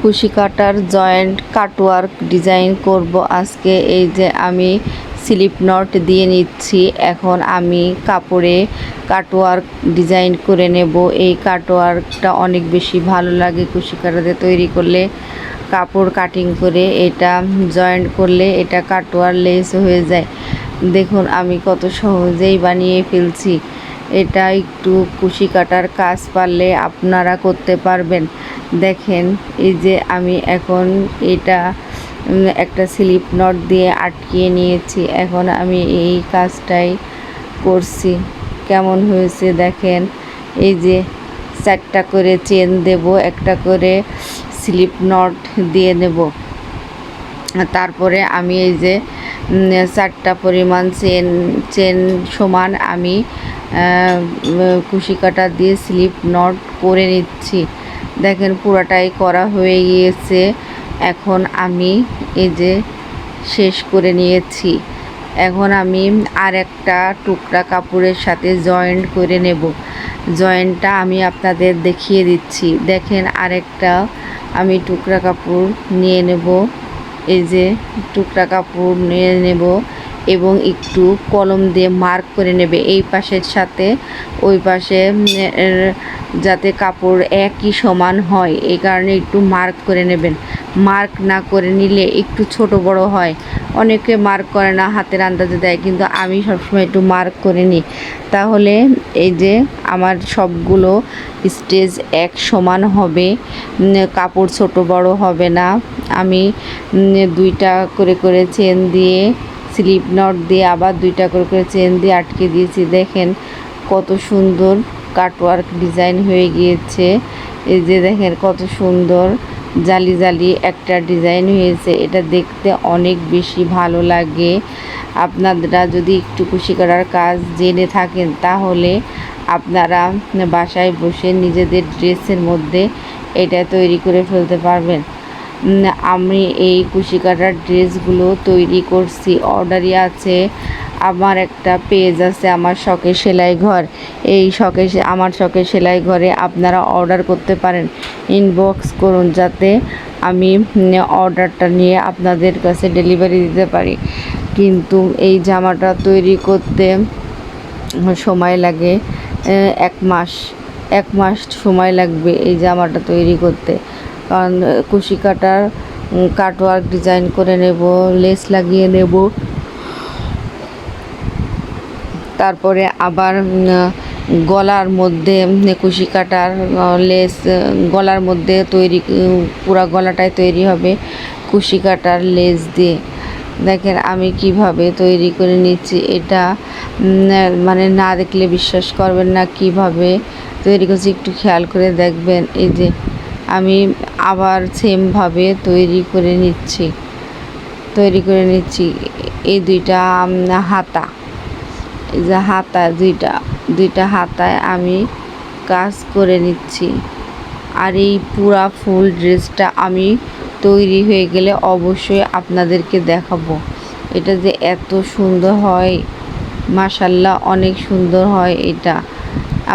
কুশি কাটার joint cutwork design করব আজকে। এই যে আমি স্লিপ নট দিয়ে নিচ্ছি। এখন আমি কাপড়ে কাটওয়ার্ক ডিজাইন করে নেব। এই কাটওয়ার্কটা অনেক বেশি ভালো লাগে কুশি কাটাতে তৈরি করলে। কাপড় কাটিং করে এটা জয়েন্ট করলে এটা কাটওয়ার লেস হয়ে যায়। দেখুন আমি কত সহজেই বানিয়ে ফেলছি। এটা একটু কুশি কাটার কাজ পারলে আপনারা করতে পারবেন। দেখেন এই যে আমি এখন এটা একটা স্লিপ নট দিয়ে আটকিয়ে নিয়েছি। এখন আমি এই কাজটাই করছি। কেমন হয়েছে দেখেন। এই যে 4টা করে চেন দেব, একটা করে স্লিপ নট দিয়ে নেব। তারপরে আমি এই যে 4টা পরিমাণ চেন সমান আমি কুশি কাটা দিয়ে স্লিপ নট করে নিচ্ছি। দেখেন পুরাটাই করা হয়ে গিয়েছে। এখন আমি এই যে শেষ করে নিয়েছি। এখন আমি আর একটা টুকরা কাপড়ের সাথে জয়েন্ট করে নেব। জয়েন্টটা আমি আপনাদের দেখিয়ে দিচ্ছি। দেখেন আরেকটা আমি টুকরা কাপড় নিয়ে নেব। এই যে টুকরা কাপড় নিয়ে নেব এবং একটু কলম দিয়ে মার্ক করে নেবে এই পাশের সাথে ওই পাশে, যাতে কাপড় একই সমান হয় এই কারণে একটু মার্ক করে নেবেন। মার্ক না করে নিলে একটু ছোট বড় হয়। অনেকে মার্ক করে না, হাতের আন্দাজে দেয়, কিন্তু আমি সবসময় একটু মার্ক করে নিই। তাহলে এই যে আমার সবগুলো স্টেজ এক সমান হবে, কাপড় ছোট বড় হবে না। আমি 2টা করে চেন দিয়ে স্লিপ নট দিয়ে আবার 2টা করে চেন দিয়ে আটকে দিয়েছি। দেখেন কত সুন্দর কাটওয়ার্ক ডিজাইন হয়ে গিয়েছে। এই যে দেখেন কত সুন্দর জালি জালি একটা ডিজাইন হয়েছে। এটা দেখতে অনেক বেশি ভালো লাগে। আপনারা যদি একটু কুশি কাটার কাজ জেনে থাকেন তাহলে আপনারা বাসায় বসে নিজেদের ড্রেসের মধ্যে এটা তৈরি করে ফেলতে পারবেন। আমি এই কুশি কাটার ড্রেসগুলো তৈরি করছি, অর্ডারই আছে। আমার একটা পেজ আছে, আমার শখের সেলাই ঘর। এই আমার শখের সেলাই ঘরে আপনারা অর্ডার করতে পারেন। ইনবক্স করুন যাতে আমি অর্ডারটা নিয়ে আপনাদের কাছে ডেলিভারি দিতে পারি। কিন্তু এই জামাটা তৈরি করতে সময় লাগে 1 মাস সময় লাগবে এই জামাটা তৈরি করতে। কারণ কুশি কাটার কাটওয়ার্ক ডিজাইন করে নেব, লেস লাগিয়ে নেব, তারপরে আবার গলার মধ্যে কুশি কাটার লেস, গলার মধ্যে তৈরি, পুরা গলাটাই তৈরি হবে কুশি কাটার লেস দিয়ে। দেখেন আমি কিভাবে তৈরি করে নিচ্ছি। এটা মানে না দেখলে বিশ্বাস করবেন না কিভাবে তৈরি করছি, একটু খেয়াল করে দেখবেন। এই যে আমি আবার সেমভাবে তৈরি করে নিচ্ছি। এই 2টা হাতা, এই যে হাতা, 2টা হাতায় আমি কাজ করে নিচ্ছি। আর এই পুরা ফুল ড্রেসটা আমি তৈরি হয়ে গেলে অবশ্যই আপনাদেরকে দেখাবো। এটা যে এত সুন্দর হয়, মাশাআল্লাহ অনেক সুন্দর হয় এটা।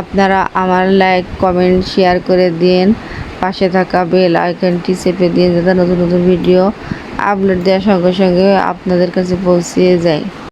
আপনারা আমার লাইক কমেন্ট শেয়ার করে দিন, পাশে থাকা বেল আইকনটি চেপে দিন যাতে নতুন ভিডিও আপলোড দেওয়ার সঙ্গে সঙ্গে আপনাদের কাছে পৌঁছে যায়।